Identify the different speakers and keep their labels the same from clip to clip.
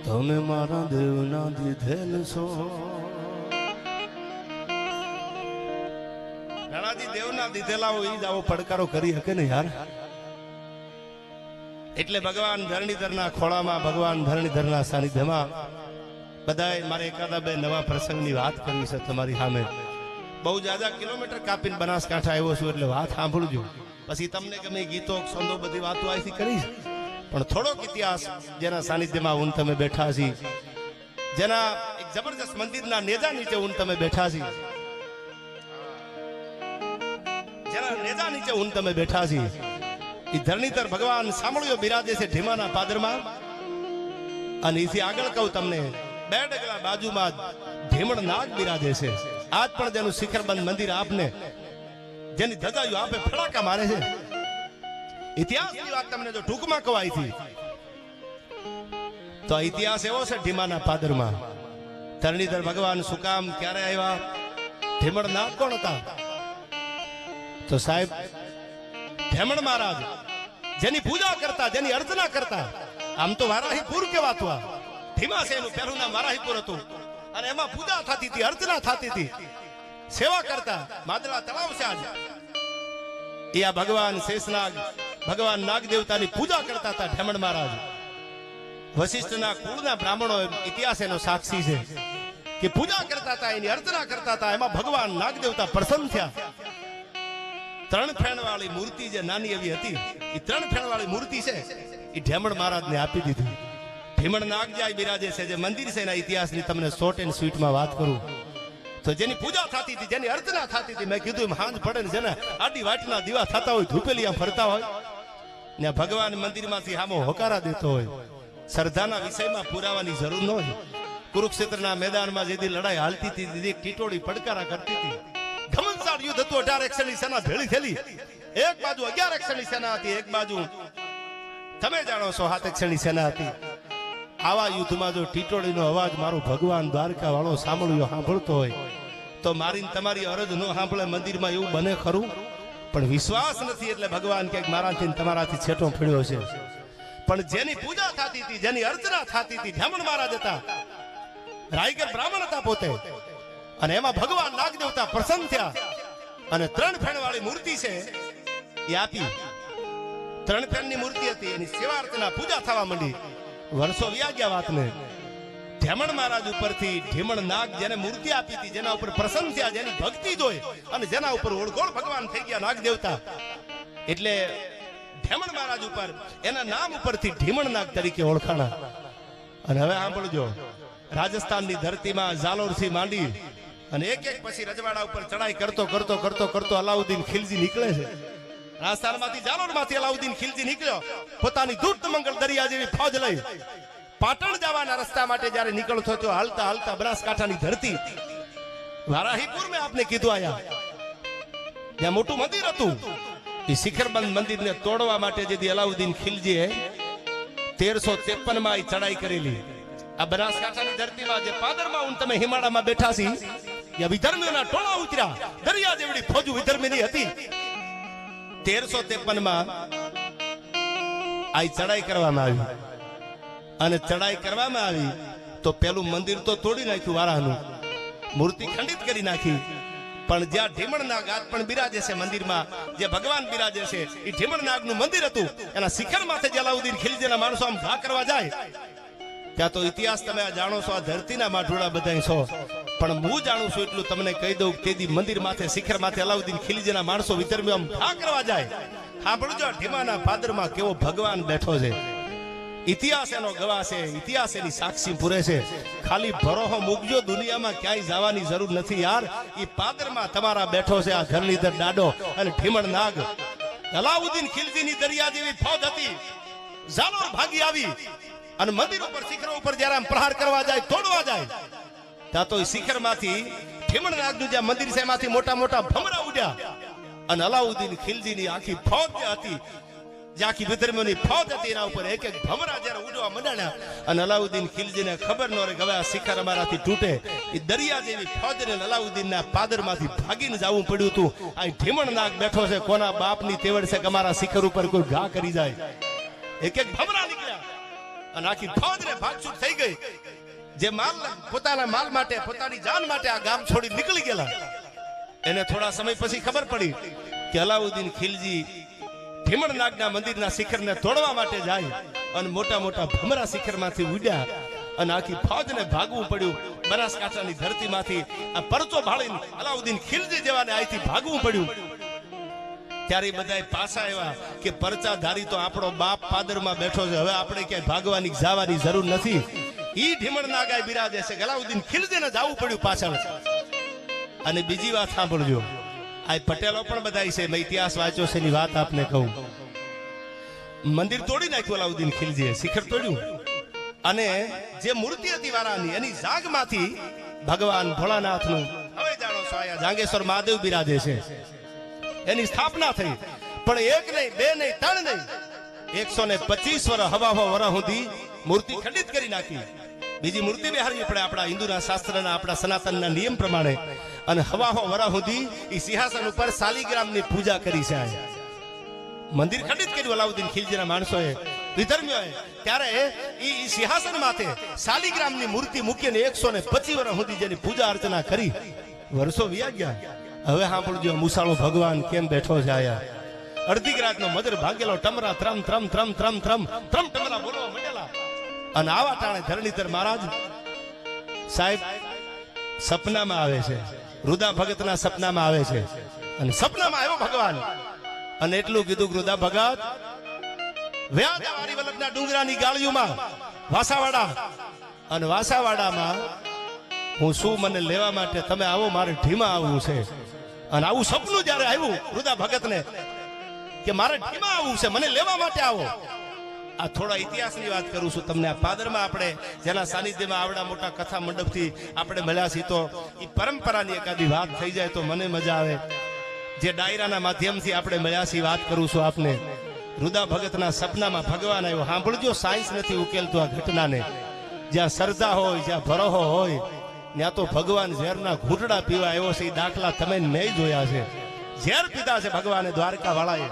Speaker 1: તમે મારા દેવના દીધેલ છો. ઘણાથી દેવના દીધેલા હોય એ જ આવો પડકારો કરી શકે ને યાર. એટલે ભગવાન ધરણીધરના ખોળામાં, ભગવાન ધરણીધરના સાનિધ્યમાં બધાએ મારે એકાદા બે નવા પ્રસંગની વાત કરવી છે તમારી સામે. બહુ જ્યાદા કિલોમીટર કાપીને બનાસકાંઠા આવ્યો છું એટલે વાત સાંભળજો. પછી તમને ગમે ગીતો છંદો બધી વાતો અહીંથી કરીશ, પણ થોડોક ઇતિહાસ જેના સાનિધ્યમાં હું તમે બેઠા છી, જેના એક જબરજસ્ત મંદિરના નેજા નીચે હું તમે બેઠા છી, જેના નેજા નીચે હું તમે બેઠા છી, એ ધરણીધર ભગવાન સાંભળ્યો બિરાજે છે ઢીમાના પાદરમાં. અને એથી આગળ કહું તમને, બે ડગલા બાજુમાં ઢીમણ નાગ બિરાજે છે. આજ પણ જેનું શિખરબંધ મંદિર આપને, જેની ધજાયું આપે ફડાકા મારે છે. ઇતિહાસની વાત તમને જો ટૂંકમાં કવાઈ હતી તો ઇતિહાસ એવો છે ઢીમાના પાદરમાં. ધરણીધર ભગવાન શું કામ ક્યારે આવ્યા? ઢીમણ નાગ કોણ હતા? તો સાહેબ ઢેમણ મહારાજ જેની પૂજા કરતા, જેની અર્ચના કરતા. આમ તો વારાહીપુર કહેવાતું, ઢીમા છે એનું પહેલું નામ વારાહીપુર હતું. અને એમાં પૂજા થતી હતી, અર્ચના થતી હતી, સેવા કરતા. માદળા તળાવ છે આજ, એ આ ભગવાન શેષનાગ, ભગવાન નાગ દેવતાની પૂજા કરતા હતા ઢેમણ મહારાજ. વશિષ્ઠના કુળના બ્રાહ્મણો ઇતિહાસ એનો સાક્ષી છે કે પૂજા કરતા હતા, એની અર્ચના કરતા હતા. એમાં ભગવાન નાગ દેવતા પ્રસન્ન થયા. 3 ફેણ વાળી મૂર્તિ જે નાની એવી હતી, એ 3 ફેણ વાળી મૂર્તિ છે એ ઢેમણ મહારાજને આપી દીધી. ઢીમણ નાગ જાય બિરાજે છે જે મંદિર છે એના ઇતિહાસની તમને શોર્ટ એન્ડ સ્વીટમાં વાત કરું તો, જેની પૂજા થતી હતી, જેની અર્ચના થતી હતી, મેં કીધું એમ હાંજ પડે ને જેને આડી વાટના દીવા થતા હોય, ધૂપેલી આમ ફરતા હોય, ને ભગવાન મંદિરમાંથી હામો હોકારા દેતો હોય. શ્રદ્ધાના વિષયમાં પુરાવાની જરૂર ન હોય. કુરુક્ષેત્રના મેદાનમાં જેથી લડાઈ હાલતી હતી, ટીટોળી પડકારા કરતી હતી. ઘમંસાળ યુદ્ધ હતું, 18 અક્ષરની સેના ભેળી થયેલી. એક બાજુ 11 અક્ષરની સેના હતી, એક બાજુ તમે જાણો છો 7 અક્ષરની સેના હતી. આવા યુદ્ધમાં જો ટીટોળીનો અવાજ મારો ભગવાન દ્વારકા વાળો સાંભળ્યો, સાંભળતો હોય તો મારી તમારી અરજ ન સાંભળે મંદિરમાં એવું બને ખરું? પણ વિશ્વાસ નથી એટલે ભગવાન ક્યાંક મારાથી તમારાથી છેટો પડ્યો છે. પણ જેની પૂજા થતી હતી, જેની અર્ચના થતી હતી, ઢેમણ મહારાજ હતા, રાયગર બ્રાહ્મણ હતા પોતે. અને એમાં ભગવાન નાગ દેવતા પ્રસન્ન થયા અને 3 ફેણ વાળી મૂર્તિ છે એ આપી. 3 ફેણની મૂર્તિ હતી, એની સેવા અર્ચના પૂજા થવા માંડી. વર્ષો વ્યા ગયા વાતને. ઢેમણ મહારાજ ઉપરથી ઢીમણ નાગ જેને મૂર્તિ આપી હતી, જેના ઉપર પ્રસન્ન થયા, જેની ભક્તિ જોઈ અને જેના ઉપર ઓળખોળ ભગવાન થઈ ગયા નાગ દેવતા, એટલે ઢેમણ મહારાજ ઉપર એના નામ ઉપરથી ઢીમણ નાગ તરીકે ઓળખાણા. અને હવે સાંભળજો, રાજસ્થાનની ધરતીમાં ઝાલોરથી માંડી અને એક એક પછી રજવાડા ઉપર ચડાઈ કરતો કરતો કરતો કરતો અલાઉદ્દીન ખિલજી નીકળે છે. રાજસ્થાનમાંથી, ઝાલોરમાંથી અલાઉદ્દીન ખિલજી નીકળ્યો પોતાની દૂત મંગળ દરિયા જેવી ફોજ લઈ. પાટણ જવાના રસ્તા માટે જ્યારે નીકળતો હતો, હાલતા હાલતા બનાસકાંઠાની ધરતી વારાહીપુર મેં આપને કીધું આયા, જ્યાં મોટું મંદિર હતું, એ શિખરબંધ મંદિરને તોડવા માટે જેથી અલાઉદ્દીન ખિલજીએ 1353 માં ચડાઈ કરેલી. આ બનાસકાંઠાની ધરતીમાં જે પાદરમાં હું તમે હિમાળામાં બેઠા છી, ત્યાં વિધર્મીઓના ટોળા ઉતર્યા. દરિયા જેવડી ફોજ વિધર્મીની હતી. 1353 માં આ ચડાઈ કરવામાં આવી. અને ચડાઈ કરવામાં આવી તો પેલું મંદિર તો તોડી નાખ્યું વારાનું, મૂર્તિ ખંડિત કરી નાખી. પણ જ્યાં ઢીમણ નાગ આજ પણ બિરાજે છે મંદિરમાં, જે ભગવાન બિરાજે છે એ ઢીમણ નાગનું મંદિર હતું. એના શિખર માથે જે અલાઉદ્દીન ખિલજીના માણસો આમ ઘા કરવા જાય, ત્યાં તો ઇતિહાસ તમે આ જાણો છો, આ ધરતીના માઠોડા બધા છો. પણ હું જાણું છું એટલું તમને કહી દઉં, તેદી મંદિર માથે, શિખર માથે અલાઉદ્દીન ખિલજીના માણસો વિધર્મીઓ આમ ઘા કરવા જાય. સાંભળજો, ઢીમાના પાદરમાં કેવો ભગવાન બેઠો છે. ઇતિહાસ એનો ગવાહ છે, ઇતિહાસ એની સાક્ષી પૂરે છે. ખાલી ભરોહો મૂકજો, દુનિયામાં ક્યાંય જવાની જરૂર નથી યાર. એ પાદરમાં તમારા બેઠો છે આ ધરણીધર દાડો અને ઢીમણ નાગ. અલાઉદ્દીન ખિલજીની દરિયા જેવી ફોજ હતી, ઝાલોર ભાગી આવી અને મંદિર ઉપર, શિખર ઉપર જયારે આમ પ્રહાર કરવા જાય, તોડવા જાય, ત્યાં તો શિખર માંથી ઢીમણ નાગનું જ્યાં મંદિર છે એમાંથી મોટા મોટા ભમરા ઉડ્યા. અને અલાઉદ્દીન ખિલજીની આખી ફોજ જે હતી, જે આખી વિધર્મીઓની ફોજ હતી, એના ઉપર એક એક ભમરા જયારે ઉડવા મંડ્યા. અને અલાઉદ્દીન ખિલજીને ખબર ન રહી કે હવે આ શિખર અમારાથી તૂટે. એ દરિયા જેવી ફોજને અલાઉદ્દીનના પાદરમાંથી ભાગીને જવું પડ્યું હતું. આ ઢીમણ નાગ બેઠો છે, કોના બાપની તેવડ છે કે અમારા શિખર ઉપર કોઈ ઘા કરી જાય. એક એક ભમરા નીકળ્યા અને આખી ફોજને ભાગછૂટ થઈ ગઈ. જે માલ પોતાના માલ માટે પોતાની જાન માટે આ ગામ છોડી નીકળી ગયેલા, એને થોડા સમય પછી ખબર પડી કે અલાઉદ્દીન ખિલજી ઢીમણનાગના મંદિરના શિખરને તોડવા માટે જાય અને મોટા મોટા ભમરા શિખરમાંથી ઉડ્યા અને આખી ફોજને ભાગવું પડ્યું. બનાસકાંઠાની ધરતીમાંથી આ પરચો ભાળીને અલાઉદ્દીન ખિલજી જેવાને અહીંથી ભાગવું પડ્યું. ત્યારે બધાય પાછા આવ્યા કે પરચાધારી તો આપણો બાપ પાદરમાં બેઠો છે, હવે આપણે ક્યાંય ભાગવાની જવાની જરૂર નથી. ઈ ઢીમણનાગાય બિરાજે છે. અલાઉદ્દીન ખિલજીને જવું પડ્યું પાછળ. અને બીજી વાત સાંભળજો, આ પટેલો પણ બધાય છે, મેં ઇતિહાસ વાંચ્યો છે એની વાત આપને કહું. મંદિર તોડી નાખ્યું અલાઉદ્દીન ખિલજીએ, શિખર તોડ્યું અને જે મૂર્તિ હતી વારાની એની જાગમાંથી ભગવાન ભોળાનાથનું, હવે જાણો છો આયા જાંગેશ્વર મહાદેવ બિરાજે છે, એની સ્થાપના થઈ. પણ એક નહીં, બે નહીં, ત્રણ નહીં, 125 વર્ષ હવા વર્ષ સુધી મૂર્તિ ખંડિત કરી નાખી. બીજી મૂર્તિ બેહારવી પડે આપણા હિન્દુના શાસ્ત્રના, આપણા સનાતનના નિયમ પ્રમાણે. અને હવા વર્ષ સુધી એ સિંહાસન ઉપર શાલિગ્રામની પૂજા કરી છે. મંદિર ખંડિત કર્યું અલાઉદ્દીન ખિલજીના માણસોએ, વિધર્મીઓએ. ત્યારે ઈ સિંહાસન માથે શાલિગ્રામની મૂર્તિ મૂકીને 125 વર્ષ સુધી જેની પૂજા અર્ચના કરી. વર્ષો વ્યા ગયા. હવે સાંભળજો, મુસાળો ભગવાન કેમ બેઠો છે આયા. અડધી રાતનો મદર ભાગેલો ટમરા ત્રમ ત્રમ ત્રમ ત્રમ ત્રમ ત્રમ ટમરા બોલવા માંડેલા. અને આવા ટાણે ધરણીધર મહારાજ સાહેબ સપનામાં આવે છે, રુદા ભગતના સપનામાં આવે છે. અને સપનામાં આવ્યો ભગવાન અને એટલું કીધું, રુદા ભગત વ્યાજવારી વલ્લભના ડુંગરાની ગાળીઓમાં વાસાવાડા, અને વાસાવાડામાં હું શું, મને લેવા માટે તમે આવો, મારે ઢીમા આવવું છે. અને આવું સપનું જયારે આવ્યું રુદા ભગતને કે મારે ઢીમા આવવું છે, મને લેવા માટે આવો. આ થોડા ઇતિહાસની વાત કરું છું તમને. આ પાદરમાં આપણે જેના સાનિધ્યમાં આવડા મોટા કથા મંડપથી આપણે મળ્યા છીએ, તો એ પરંપરાની એકાદી વાત થઈ જાય તો મને મજા આવે. જે ડાયરાના માધ્યમથી આપણે મળ્યા છીએ વાત કરું છું આપને. રુદા ભગતના સપનામાં ભગવાન આવ્યો. સાંભળજો, સાયન્સ નથી ઉકેલતું આ ઘટનાને. જ્યાં શ્રદ્ધા હોય, જ્યાં ભરોહો હોય, ત્યાં તો ભગવાન ઝેરના ઘૂંટડા પીવા આવ્યો છે. એ દાખલા તમે મેં જોયા છે. ઝેર પીધા છે ભગવાને દ્વારકા વાળાએ.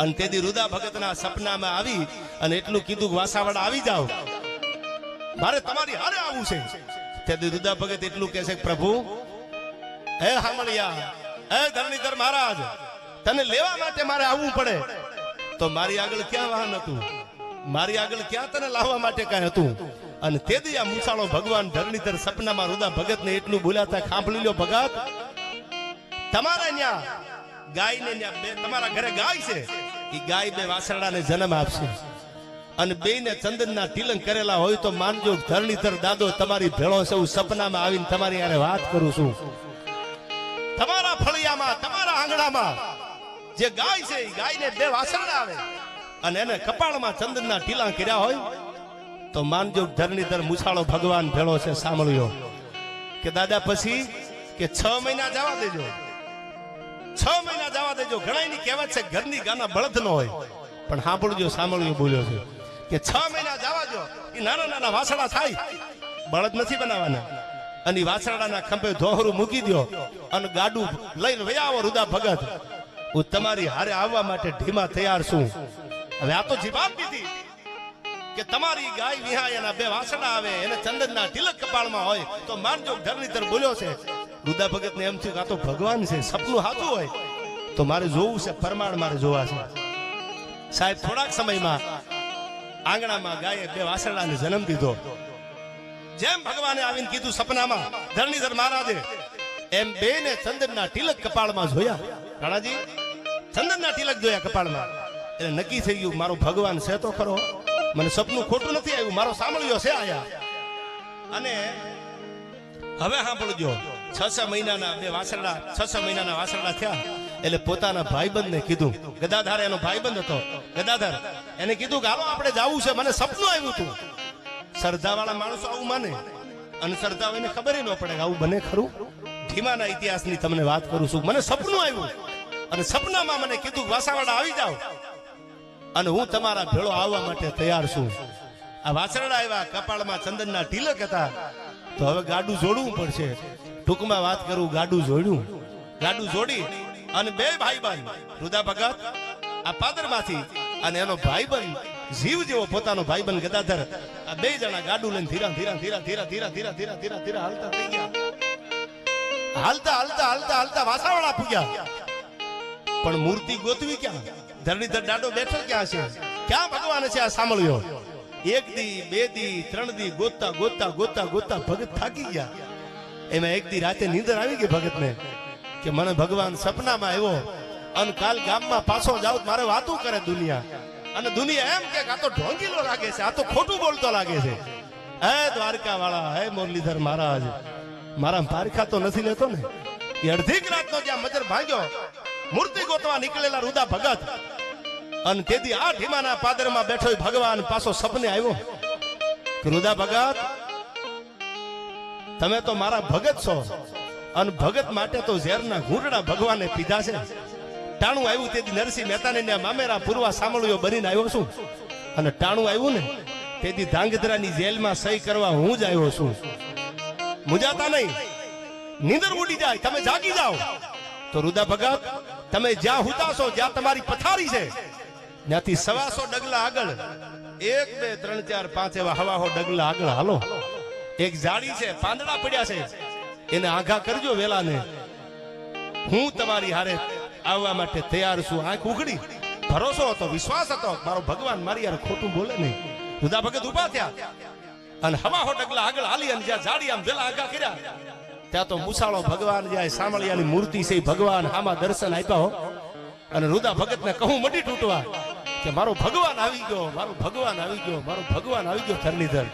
Speaker 1: અને તેથી રુદા ભગતના સપનામાં આવી અને એટલું કીધું, વાસાવાડા આવી જાઓ, મારે તમારી હારે આવવું છે. તેથી રુદા ભગત એટલું કહે છે, પ્રભુ હે હામળિયા, હે ધરણીધર મહારાજ, તને લેવા માટે મારે આવવું પડે. તો મારી આગળ ક્યાં વાહન હતું, મારી આગળ ક્યાં તને લાવવા માટે કાંઈ હતું. અને તેથી આ મુસાળો ભગવાન ધરણીધર સપનામાં રુદા ભગતને એટલું બોલાતા, સાંભળી લો ભગત, તમારા ન્યા ગાયને ન્યા બે, તમારા ઘરે ગાય છે, એ ગાય બે વાસરડાને જન્મ આપશે. અને બેયને ચંદનના તિલક કરેલા હોય તો માનજો, ધરણીધર દાદો તમારી ભેળો છે. હું સપનામાં આવીને તમારી યારે વાત કરું છું. તમારા ફળિયામાં, તમારા આંગણામાં જે ગાય છે, એ ગાયને બે વાસરડા આવે અને એને કપાળમાં ચંદનના ટીલા કર્યા હોય તો માનજો, ધરણીધર મુસાળો ભગવાન ભેળો છે. સાંભળ્યો કે દાદા પછી કે 6 મહિના જવા દેજો, 6 મહિના જવા દેજો. ઘણાની કહેવત છે ઘરની ગાના બળદ ન હોય, પણ સાંભળજો, સાંભળ્યું બોલ્યો છે કે 6 મહિના જવા દો. એ નાના નાના વાસડા થાય, બળદ નથી બનાવવાના. અને વાસડાના ખંભે ધોહરું મૂકી દો અને ગાડું લઈને વયા આવો. રુદા ભગત, હું તમારી હારે આવવા માટે ઢીમા તૈયાર છું. હવે આ તો જીવાત દીધી કે તમારી ગાય વિહાય, એના બે વાસડા આવે, એને ચંદનના તિલક કપાળમાં હોય તો માનજો, ધરણીધર બોલ્યો છે. રુદા ભગત ને એમ થયું કે આ તો ભગવાન છે, સપનું સાચું હોય તો મારે જોવું છે, પ્રમાણ મારે જોવા છે. સાહેબ થોડાક સમયમાં આંગણામાં ગાયે બે વાસરડાને જન્મ દીધો. જેમ ભગવાને આવીને કીધું સપનામાં ધરણીધર મહારાજે, એમ બેને ચંદનના તિલક કપાળમાં જોયા. રાણાજી ચંદનના તિલક જોયા કપાળમાં. એટલે નક્કી થઈ ગયું, મારો ભગવાન છે તો ખરો, મને સપનું ખોટું નથી આવ્યું, મારો સાંભળ્યો છે આયા. અને હવે સાંભળજો, 6 મહિનાના બે વાસરડા, 6 મહિનાના વાસરડા થયા એટલે પોતાના ભાઈબંધને કીધું. ગદાધર એનો ભાઈબંધ હતો. ગદાધર એને કીધું કે હાલો આપણે જાવું છે, મને સપનું આવ્યું હતું. શ્રદ્ધાવાળા માણસો આવું માને, અને શ્રદ્ધા એને ખબર ન પડે કે આવું બને ખરું. ઢીમાના ઇતિહાસની તમને વાત કરું છું. મને સપનું આવ્યું અને સપનામાં મને કીધું વાસાવાડા આવી જાઓ અને હું તમારા ભેળો આવવા માટે તૈયાર છું. આ વાસરડા આવ્યા, કપાળમાં ચંદનના તિલક હતા. તો હવે ગાડું જોડવું પડશે. ટૂંકમાં વાત કરું, ગાડું જોડ્યું. ગાડું જોડી અને બે ભાઈબંધ, રુદા ભગત આ પાદરમાંથી અને એનો ભાઈબંધ જીવ જેવો પોતાનો ભાઈબંધ ગદાધર આ બે જણા ગાડું લઈને ધીરા ધીરા ધીરા ધીરા ધીરા ધીરા ધીરા ધીરા ધીરા હાલતા થઈ ગયા. હાલતા હાલતા હાલતા હાલતા વાસાવાળા પૂગ્યા. પણ મૂર્તિ ગોતવી ક્યાં? ધરણીધર દાડો બેઠો ક્યાં છે? ક્યાં ભગવાન છે આ સાંભળ્યો? એક દી, બે દી, ત્રણ દી ગોતતા ગોતતા ગોતતા ગોતતા ભગત થાકી ગયા. એમાં એક દી રાતે નીંદર આવી ગઈ ભગતને કે મને ભગવાન સપનામાં આવ્યો અને કાલ ગામમાં પાછો જાવ મારે વાતું કરે દુનિયા, અને દુનિયા એમ કે આ તો ઢોંગીલો લાગે છે, આ તો ખોટું બોલતો લાગે છે. હે દ્વારકા વાળા, હે મુરલીધર મહારાજ, મારા પારખા તો નથી લેતો ને? એ અડધી રાતનો જ્યાં મજર ભાગ્યો મૂર્તિ ગોતવા નીકળેલા રુદા ભગત, અને તેથી આ ઢીમાના પાદરમાં બેઠો ભગવાન પાછો સપને આવ્યો કે રુદા ભગત, તમે તો મારા ભગત છો, અને ભગત માટે તો ઝેરના ઘૂંટડા ભગવાને પીધા છે. ટાણું આવ્યું તેથી નરસિંહ મહેતાને મામેરા પૂર્વા સાંભળ્યો બનીને આવ્યો છું, અને ટાણું આવ્યું ને તેથી ધાંગધ્રાની જેલમાં સહી કરવા હું જ આવ્યો છું. મુજાતા નહીં, નીંદર ઉડી જાય, તમે જાગી જાઓ. તો રુદા ભગત, તમે જ્યાં હુતાશો, જ્યાં તમારી પથારી છે, ત્યાંથી 125 ડગલા આગળ 1 2 3 4 5 એવા હવાહો ડગલા આગળ હાલો. એક ઝાડી છે, પાંદડા પડ્યા છે, એને આઘા કરજો વેલાને. હું તમારી હારે આવવા માટે તૈયાર છું. આંખ ઉઘડી, ભરોસો હતો, વિશ્વાસ હતો, મારો ભગવાન મારી યાર ખોટું બોલે નહીં. રુદા ભગત ઉભા થયા અને હવાહો ડગલા આગળ હાલી, અને જ્યાં ઝાડી આમ વેલા આઘા કર્યા ત્યાં તો મુસાળો ભગવાન જાય, સામળિયાની મૂર્તિ છે ભગવાન આમાં દર્શન આપ્યા હો. અને રુદા ભગતને કહું મટી તૂટવા કે મારો ભગવાન આવી ગયો, મારો ભગવાન આવી ગયો, મારો ભગવાન આવી ગયો. ધરણીધર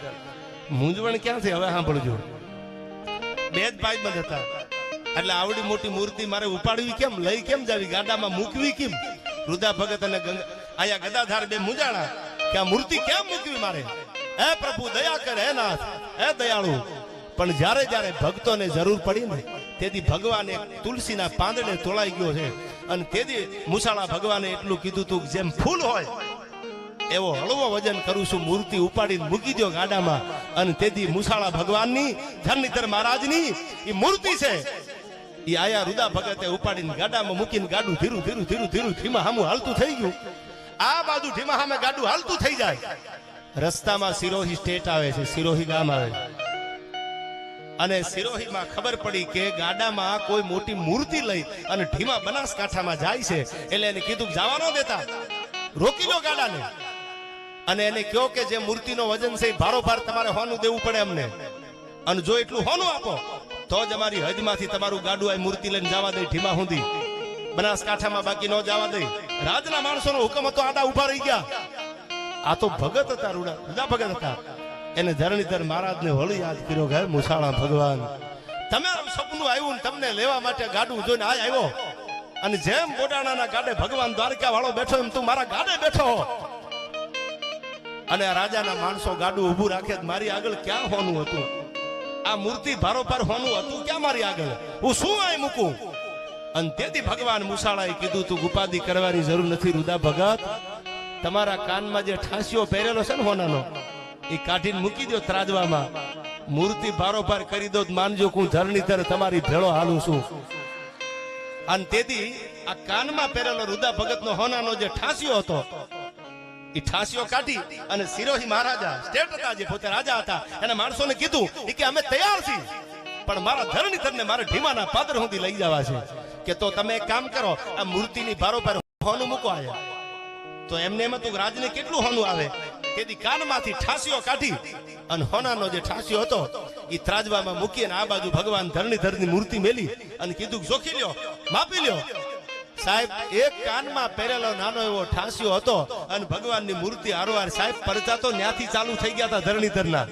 Speaker 1: મૂંઝવણ ક્યાંથી? હવે સાંભળજો. બે જ ભાઈબંધ હતા, એટલે આવડી મોટી મૂર્તિ મારે ઉપાડવી કેમ, લઈ કેમ જાવી, ગાડામાં મૂકવી કેમ? રુદા ભગત અને આયા ગદાધાર બે મૂંઝાણા કે આ મૂર્તિ કેમ મૂકવી મારે? હે પ્રભુ દયા કર, હે નાથ, હે દયાળુ. પણ જ્યારે જ્યારે ભક્તોને જરૂર પડી ને તેથી ભગવાન એક તુલસીના પાંદડે તોળાઈ ગયો છે, અને તેથી મુસાળા ભગવાને એટલું કીધું તું જેમ ફૂલ હોય એવો હળવો વજન કરું છું, મૂર્તિ ઉપાડીને મૂકી દો ગાડામાં. અને તેથી મુસાળા ભગવાનની, ધરણીધર મહારાજની એ મૂર્તિ છે, એ આયા રુદા ભગતે ઉપાડીને ગાડામાં મૂકીને ગાડું ધીરું ધીરું ધીરું ધીરું ધીમા હામું હાલતું થઈ ગયું. આ બાજુ ધીમા હામે ગાડું હાલતું થઈ જાય. રસ્તામાં સિરોહી સ્ટેટ આવે છે, સિરોહી ગામ આવે, અને સિરોહીમાં ખબર પડી કે ગાડામાં કોઈ મોટી મૂર્તિ લઈ અને ઢીમા બનાસકાંઠામાં જાય છે. એટલે એને કીધું જવા ન દેતા, રોકી લો ગાડાને, અને એને કહો કે જે મૂર્તિનો વજન છે ભારોભાર તમારે હોનું દેવું પડે અમને, અને જો એટલું હોનું આપો તો જ અમારી હદમાંથી તમારું ગાડું આ મૂર્તિ લઈને જવા દે ઢીમા સુધી, બનાસકાંઠામાં બાકી ન જવા દે. રાજના માણસોનો હુકમ હતો, આડા ઉભા રહી ગયા. આ તો ભગત હતા, રુદા ભગત હતા. એને ધરણીધર મહારાજને વળી યાદ કર્યો કે મુસાળા ભગવાન, તમારું સપનું આવ્યું, તમને લેવા માટે ગાડું જોઈને આ આવ્યો, અને જેમ બોડાણાના ગાડે ભગવાન દ્વારકા વાળો બેઠો એમ તું મારા ગાડે બેઠો. અને આ રાજાના માણસો ગાડું ઊભું રાખે, મારી આગળ ક્યાં હોનું હતું? આ મૂર્તિ ભારોભાર હોનું હતું ક્યાં મારી આગળ? હું શું આય મૂકું? અને તેથી ભગવાન મુસાળાએ કીધું તું ઉપાધિ કરવાની જરૂર નથી રુદા ભગત, તમારા કાનમાં જે ઠાંસીઓ પહેરેલો છે ને હોનાનો એ કાઢીને મૂકી દો ત્રાજવામાં, મૂર્તિ ભારોભાર કરી દો, માનજો હું ધરણીધર તમારી ભેળો હાલું છું. અને તેથી આ કાનમાં પહેરેલો રુદા ભગતનો હોનાનો જે ઠાંસીઓ હતો એ ઠાંસીઓ કાઢી અને સિરોહી મહારાજા સ્ટેટ હતા, જે પોતે રાજા હતા, એને માણસોને કીધું કે અમે તૈયાર છીએ, પણ મારા ધરણીધરને મારે ઢીમાના પાદર સુધી લઈ જવા છે. કે તો તમે એક કામ કરો, આ મૂર્તિની ભારોભાર હોનું મૂકો આયા. તો એમને એમ હતું રાજને કેટલું હોનું આવે, તેથી કાનમાંથી ઠાંસીઓ કાઢી અને હોનાનો જે ઠાંસીઓ હતો એ ત્રાજવામાં મૂકી, અને આ બાજુ ભગવાન ધરણીધરની મૂર્તિ મેલી અને કીધું જોખી લ્યો, માપી લ્યો. સાહેબ એક કાનમાં પહેરેલો નાનો એવો ઠાંસીઓ હતો, અને ભગવાનની મૂર્તિ આરોવાર સાહેબ પરચા તો ન્યાથી ચાલુ થઈ ગયા હતા ધરણીધરના.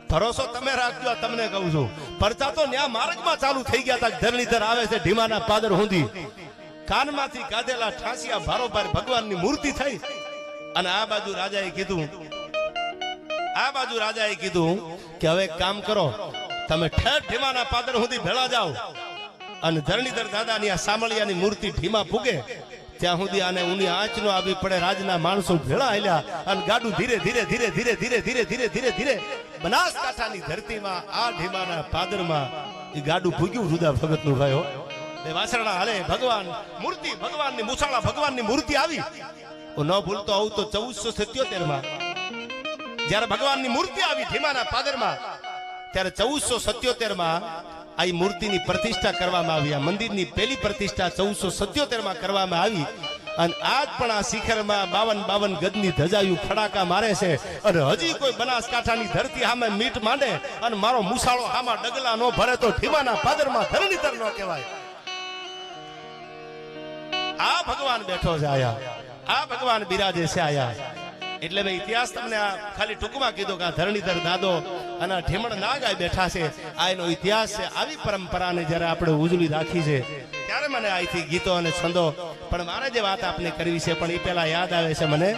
Speaker 1: ભરોસો તમે રાખજો, તમને કહું છું, પરચા તો ન્યા માર્ગમાં ચાલુ થઈ ગયા હતા. ધરણીધર આવે છે ઢીમાના પાદર સુધી, કાનમાંથી કાઢેલા ઠાંસિયા ભારોભાર ભગવાનની મૂર્તિ થઈ. અને આ બાજુ રાજાએ કીધું કે હવે એક કામ કરો, તમે ઠેર ઢીમાના પાદર સુધી ભેળા જાઓ, અને ધરણીધર દાદાની આ સામળિયાની મૂર્તિ ઢીમા પૂગે ત્યાં સુધી આને ઊની આંચ નો આવી પડે. રાજના માણસો ભેળા હાલ્યા અને ગાડું ધીરે ધીરે ધીરે ધીરે ધીરે ધીરે ધીરે ધીરે ધીરે બનાસકાંઠાની ધરતીમાં આ ઢીમાના પાદરમાં એ ગાડું પૂગ્યું રુદા ભગતનું. ભાઈઓ બે વાસરણા હાલે, ભગવાન મૂર્તિ, ભગવાનની મુસાળા ભગવાનની મૂર્તિ આવી હું ન ભૂલતો હોઉં તો 1477 માં જ્યારે ભગવાનની મૂર્તિ આવી ઢીમાના પાદરમાં, ત્યારે 1477 માં આ મૂર્તિની પ્રતિષ્ઠા કરવામાં આવી. આ મંદિરની પહેલી પ્રતિષ્ઠા 1477 માં કરવામાં આવી. અને આજ પણ આ શિખરમાં 52 ગજની ધજાયું ફડાકા મારે છે. અને હજી કોઈ બનાસકાંઠાની ધરતી સામે મીટ માંડે અને મારો મુસાળો આમાં ડગલા નો ભરે તો ઢીમાના પાદરમાં ધરણીધર નો કહેવાય. આ ભગવાન બેઠો છે આયા, આ ભગવાન બિરાજે છે આયા. એટલે મેં ઇતિહાસ તમને આ ખાલી ટૂંકમાં કીધું કે આ ધરણીધર દાદો અને ઢીમણ નાગાય બેઠા છે. આ એનો ઇતિહાસ છે. આવી પરંપરાને જ્યારે આપણે ઉજળી રાખી છે ત્યારે મને અહીંથી ગીતો અને છંદો, પણ મારે જે વાત આપને કરવી છે પણ એ પેલા યાદ આવે છે મને